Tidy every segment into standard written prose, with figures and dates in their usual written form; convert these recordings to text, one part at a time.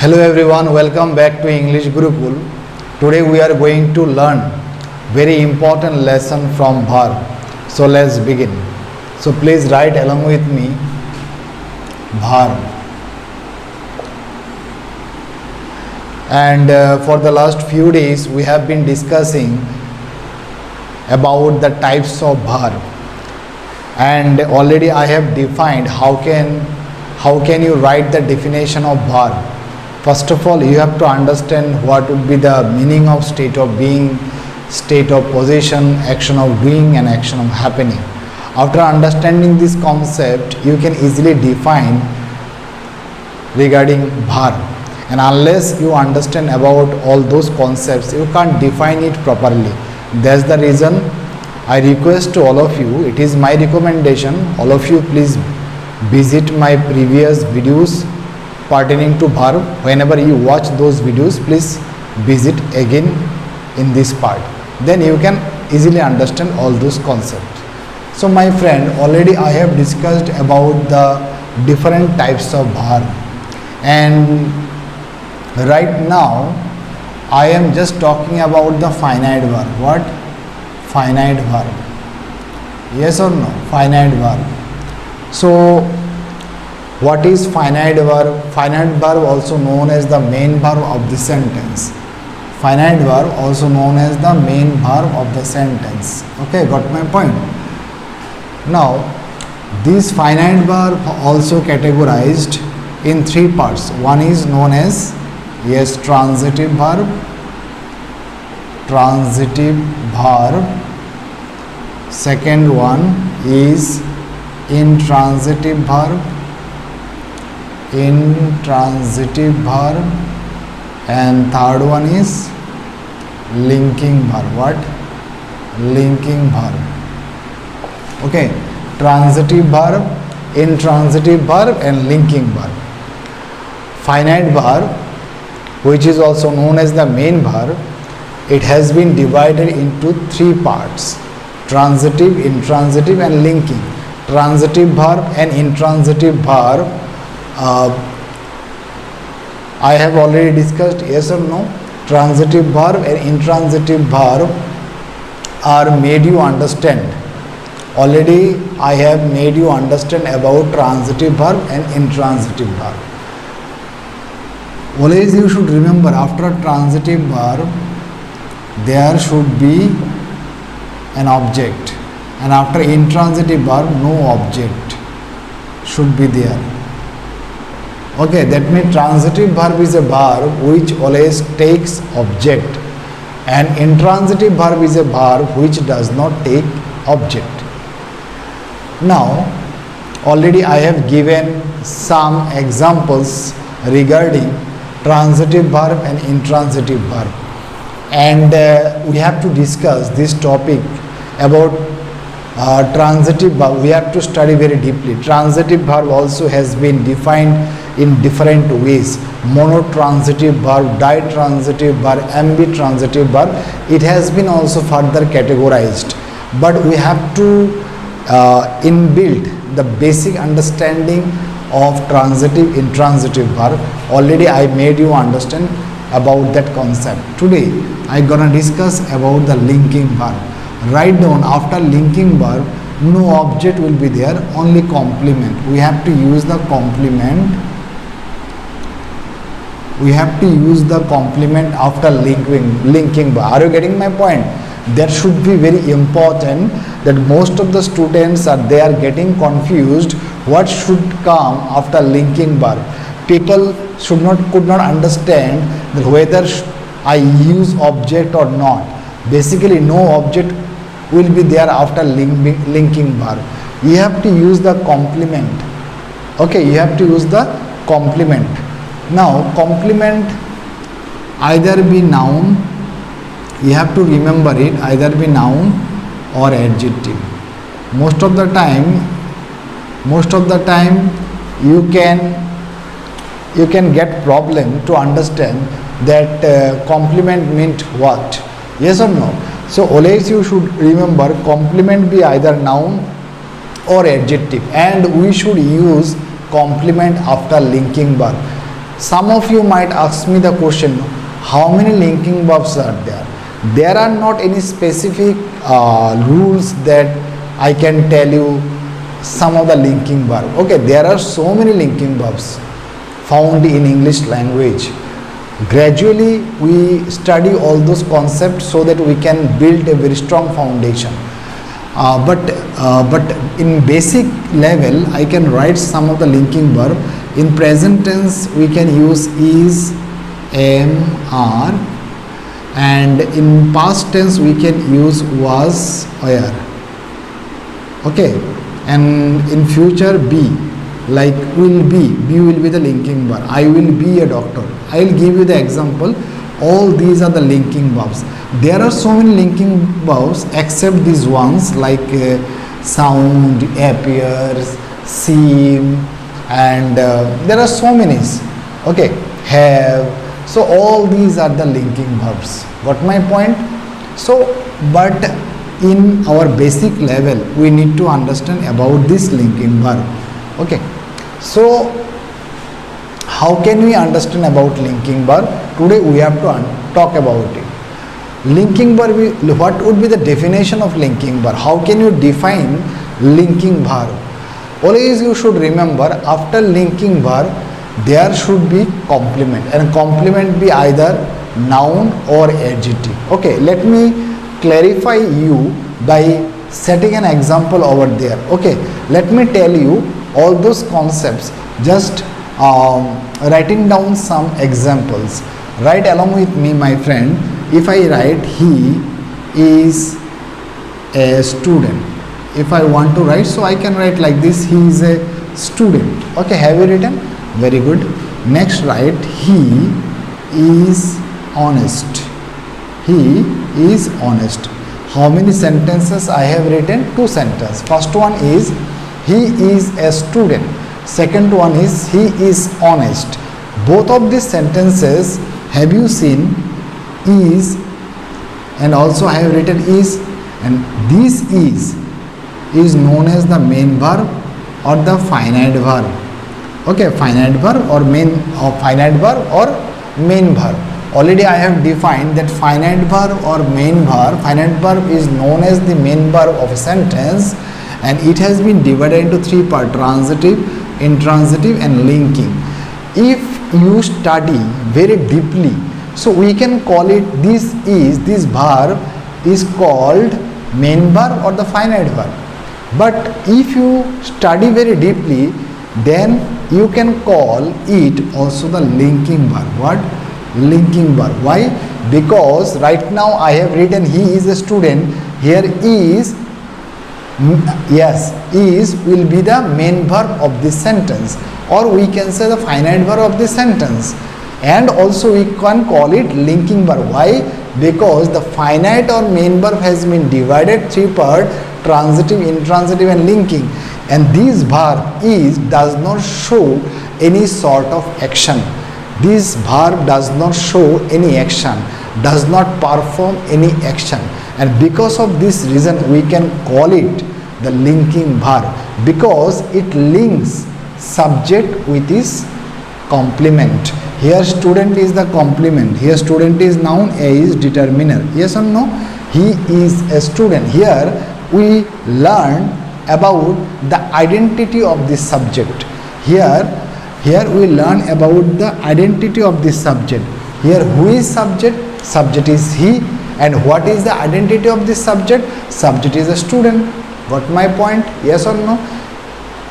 Hello everyone, welcome back to English Gurukul. Today we are going to learn very important lesson from verb. So let's begin. So please write along with me verb. And for the last few days we have been discussing about the types of verb. And already I have defined how can you write the definition of verb. First of all, you have to understand what would be the meaning of state of being, state of possession, action of doing and action of happening. After understanding this concept, you can easily define regarding verb. And unless you understand about all those concepts, you can't define it properly. That's the reason I request to all of you, it is my recommendation, all of you please visit my previous videos pertaining to verb. Whenever you watch those videos, please visit again in this part. Then you can easily understand all those concepts. So my friend, already I have discussed about the different types of verb. And right now, I am just talking about the finite verb. What? Finite verb. Yes or no? Finite verb. So what is finite verb? Finite verb also known as the main verb of the sentence. Finite verb also known as the main verb of the sentence. Okay, got my point? Now, this finite verb also categorized in three parts. One is known as, yes, transitive verb. Transitive verb. Second one is intransitive verb. Intransitive verb. And third one is linking verb. What? Linking verb. Okay, transitive verb, intransitive verb and linking verb. Finite verb, which is also known as the main verb, it has been divided into three parts: transitive, intransitive and linking. Transitive verb and intransitive verb, I have already discussed, yes or no? Transitive verb and intransitive verb are made you understand. Already I have made you understand about transitive verb and intransitive verb. Always you should remember, after a transitive verb there should be an object, and after intransitive verb no object should be there. Okay, that means transitive verb is a verb which always takes object, and intransitive verb is a verb which does not take object. Now, already I have given some examples regarding transitive verb and intransitive verb, and we have to discuss this topic about transitive verb. We have to study very deeply. Transitive verb also has been defined in different ways: monotransitive verb, ditransitive verb, ambitransitive verb. It has been also further categorized, but we have to inbuild the basic understanding of transitive, intransitive verb. Already I made you understand about that concept. Today I gonna discuss about the linking verb. Write down, after linking verb no object will be there, only complement. We have to use the complement. We have to use the complement after linking verb. Are you getting my point? That should be very important, that most of the students they are getting confused what should come after linking verb. People could not understand that whether I use object or not. Basically no object will be there after linking verb. You have to use the complement. Okay, you have to use the complement. Now complement either be noun, you have to remember it, either be noun or adjective. Most of the time you can get problem to understand that complement meant what. Yes or no? So always you should remember complement be either noun or adjective, and we should use complement after linking verb. Some of you might ask me the question, how many linking verbs are there? There are not any specific rules that I can tell you some of the linking verb. Okay, there are so many linking verbs found in English language. Gradually we study all those concepts so that we can build a very strong foundation. But in basic level I can write some of the linking verb. In present tense we can use is, am, are, and in past tense we can use was, were. Okay, and in future be, like will be the linking verb. I will be a doctor. I will give you the example. All these are the linking verbs. There are so many linking verbs except these ones like sound, appears, seem, and there are so many. Okay, have. So all these are the linking verbs. Got my point? So, but in our basic level we need to understand about this linking verb. Okay, so how can we understand about linking verb? Today we have to talk about it. Linking verb, what would be the definition of linking verb? How can you define linking verb? Always you should remember, after linking verb there should be complement, and complement be either noun or adjective. Okay, let me clarify you by setting an example over there. Okay, let me tell you all those concepts, just writing down some examples. Write along with me, my friend. If I write he is a student, if I want to write, so I can write like this, he is a student. Okay, have you written? Very good. Next write he is honest. He is honest. How many sentences I have written? 2 sentences. First one is he is a student. Second one is he is honest. Both of these sentences, have you seen is, and also I have written is, and this is known as the main verb or the finite verb. Okay, finite verb or main, or finite verb or main verb. Already I have defined that finite verb or main verb. Finite verb is known as the main verb of a sentence, and it has been divided into 3 parts: transitive, intransitive and linking. If you study very deeply, so we can call it, this verb is called main verb or the finite verb. But if you study very deeply, then you can call it also the linking verb. What? Linking verb. Why? Because right now I have written he is a student. Here is, yes, is will be the main verb of this sentence, or we can say the finite verb of this sentence, and also we can call it linking verb. Why? Because the finite or main verb has been divided 3 parts: transitive, intransitive and linking, and this verb is does not show any sort of action. This verb does not show any action, does not perform any action, and because of this reason we can call it the linking verb, because it links subject with its complement. Here student is the complement, here student is noun, a is determiner. Yes or no? He is a student. Here we learn about the identity of this subject. Here we learn about the identity of this subject. Here who is subject? Subject is he. And what is the identity of this subject? Subject is a student. Got my point? Yes or no?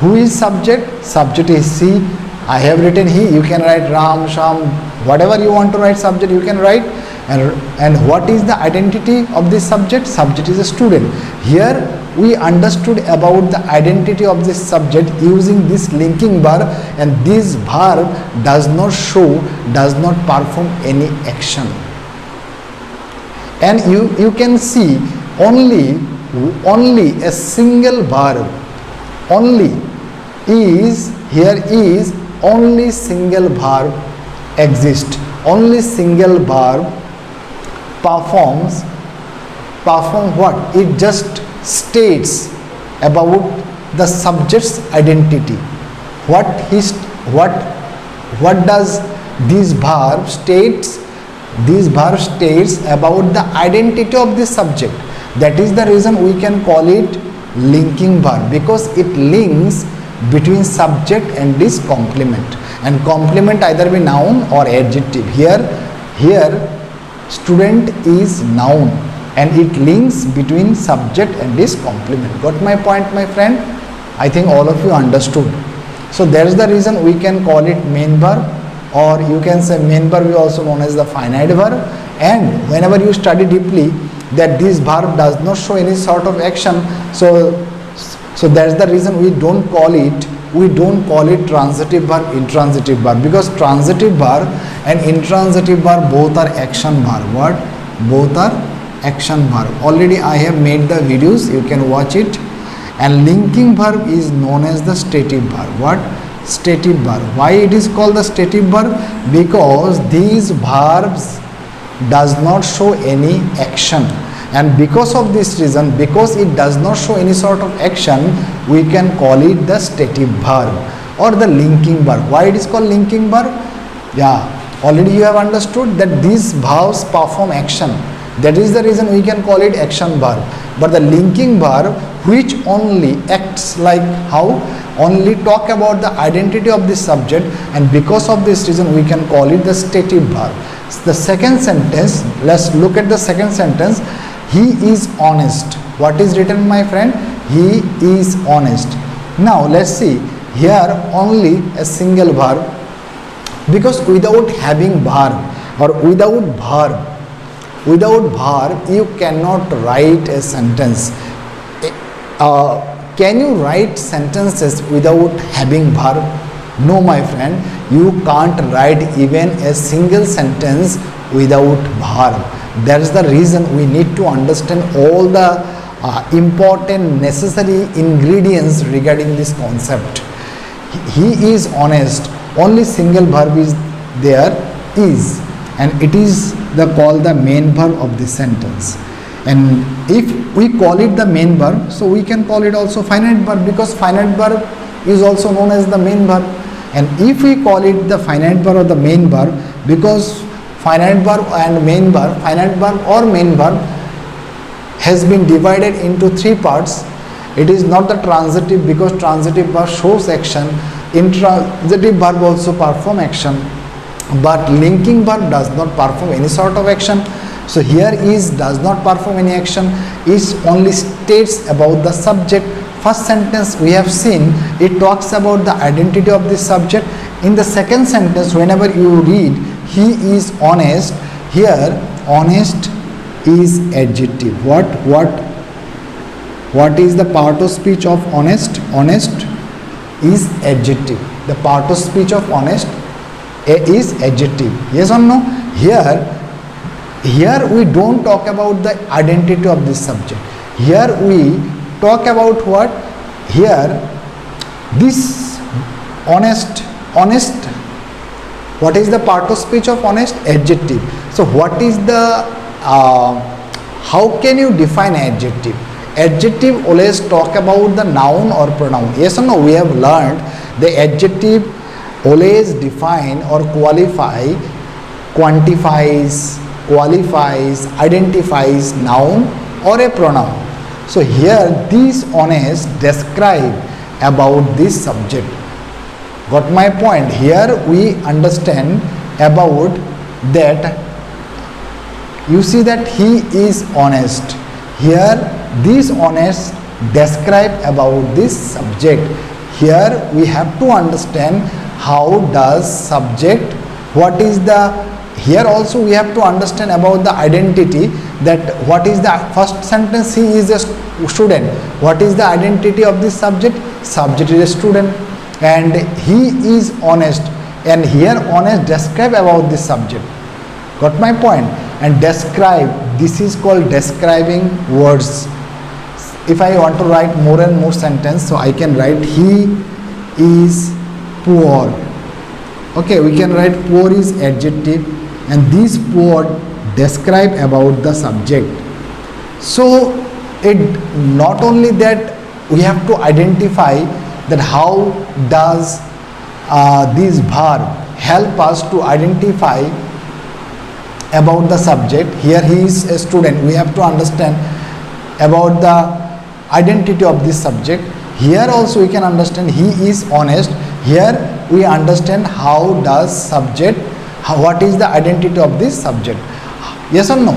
Who is subject? Subject is he. I have written he. You can write Ram, Sham, whatever you want to write subject you can write. And what is the identity of this subject? Subject is a student. Here we understood about the identity of this subject using this linking verb, and this verb does not show, does not perform any action. And you can see only a single verb, only is, here is only single verb exists, only single verb perform what? It just states about the subject's identity. What does this verb states about the identity of this subject. That is the reason we can call it linking verb, because it links between subject and this complement, and complement either be noun or adjective. Here student is noun and it links between subject and this complement. Got my point, my friend? I think all of you understood. So that is the reason we can call it main verb, or you can say main verb is also known as the finite verb. And whenever you study deeply that this verb does not show any sort of action, so that's the reason we don't call it transitive verb, intransitive verb, because transitive verb and intransitive verb both are action verb. What? Both are action verb. Already I have made the videos, you can watch it. And linking verb is known as the stative verb. What? Stative verb. Why it is called the stative verb? Because these verbs does not show any action, and because of this reason, because it does not show any sort of action, we can call it the stative verb or the linking verb. Why it is called linking verb? Yeah, already you have understood that these verbs perform action. That is the reason we can call it action verb. But the linking verb, which only acts like how? Only talk about the identity of this subject, and because of this reason we can call it the stative verb. The second sentence, let's look at the second sentence. He is honest. What is written, my friend? He is honest. Now let's see here only a single verb, because without having verb or without verb you cannot write a sentence. Can you write sentences without having verb? No, my friend, you can't write even a single sentence without verb. That's the reason we need to understand all the important necessary ingredients regarding this concept. He is honest. Only single verb is there, is, and it is called the main verb of the sentence. And if we call it the main verb, so we can call it also finite verb, because finite verb is also known as the main verb. And if we call it the finite verb or the main verb, because finite verb and main verb, finite verb or main verb has been divided into three parts. It is not the transitive, because transitive verb shows action. Intransitive verb also perform action, but linking verb does not perform any sort of action. So here is does not perform any action, is only states about the subject. First sentence we have seen, it talks about the identity of this subject. In the second sentence, whenever you read he is honest, here honest is adjective. What is the part of speech of honest? Honest is adjective. The part of speech of honest is adjective. Yes or no? Here we don't talk about the identity of this subject. Here we talk about what? Here this honest, what is the part of speech of honest? Adjective. So what is the how can you define adjective? Adjective always talk about the noun or pronoun. Yes or no? We have learned the adjective always define or qualify, quantifies, identifies noun or a pronoun. So here these honest describe about this subject. Got my point? Here we understand about that. You see that he is honest. Here these honest describe about this subject. Here we have to understand how does subject, what is the, here also we have to understand about the identity, that what is the first sentence, he is a student. What is the identity of this subject? Subject is a student, and he is honest, and here honest describe about this subject. Got my point? And describe, this is called describing words. If I want to write more and more sentence, so I can write he is poor. Okay, we can write poor is adjective, and these poor describe about the subject. So it not only that we have to identify that how does this verb help us to identify about the subject. Here he is a student, we have to understand about the identity of this subject. Here also we can understand he is honest. Here we understand how does subject, what is the identity of this subject. Yes or no?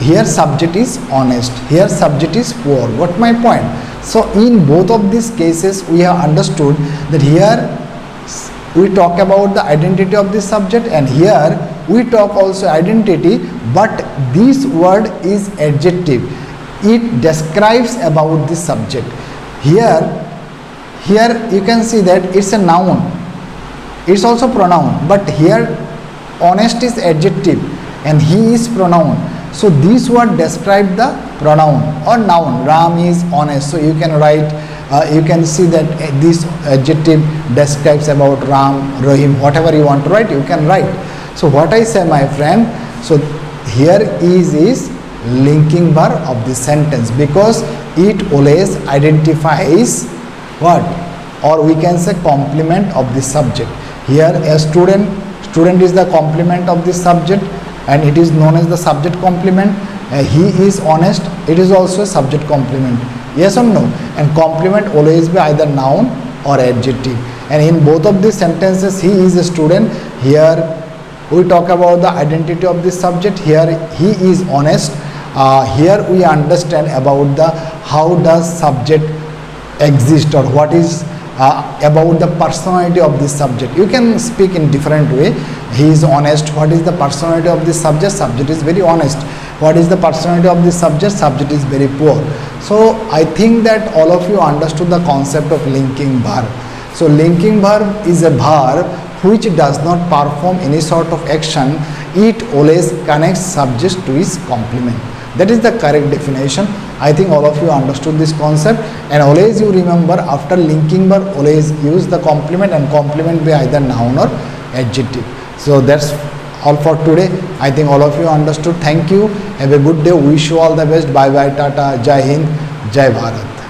Here subject is honest, here subject is poor. Got my point? So in both of these cases we have understood that here we talk about the identity of this subject, and here we talk also identity, but this word is adjective. It describes about the subject. Here you can see that it's a noun, it's also pronoun, but here honest is adjective and he is pronoun. So this word describe the pronoun or noun. Ram is honest, so you can write, you can see that this adjective describes about Ram, Rahim, whatever you want to write, you can write. So what I say, my friend, so here is linking verb of the sentence, because it always identifies what, or we can say complement of the subject. Here a student is the complement of the subject, and it is known as the subject complement. He is honest, it is also a subject complement. Yes or no? And complement always be either noun or adjective. And in both of these sentences, he is a student. Here we talk about the identity of this subject. Here he is honest. Here we understand about the how does subject exist, or what is about the personality of this subject. You can speak in different way. He is honest. What is the personality of this subject? Subject is very honest. What is the personality of this subject? Subject is very poor. So I think that all of you understood the concept of linking verb. So linking verb is a verb which does not perform any sort of action. It always connects subject to its complement. That is the correct definition. I think all of you understood this concept, and always you remember, after linking verb always use the complement, and complement be either noun or adjective. So that's all for today. I think all of you understood. Thank you. Have a good day. Wish you all the best. Bye bye. Tata. Jai Hind. Jai Bharat.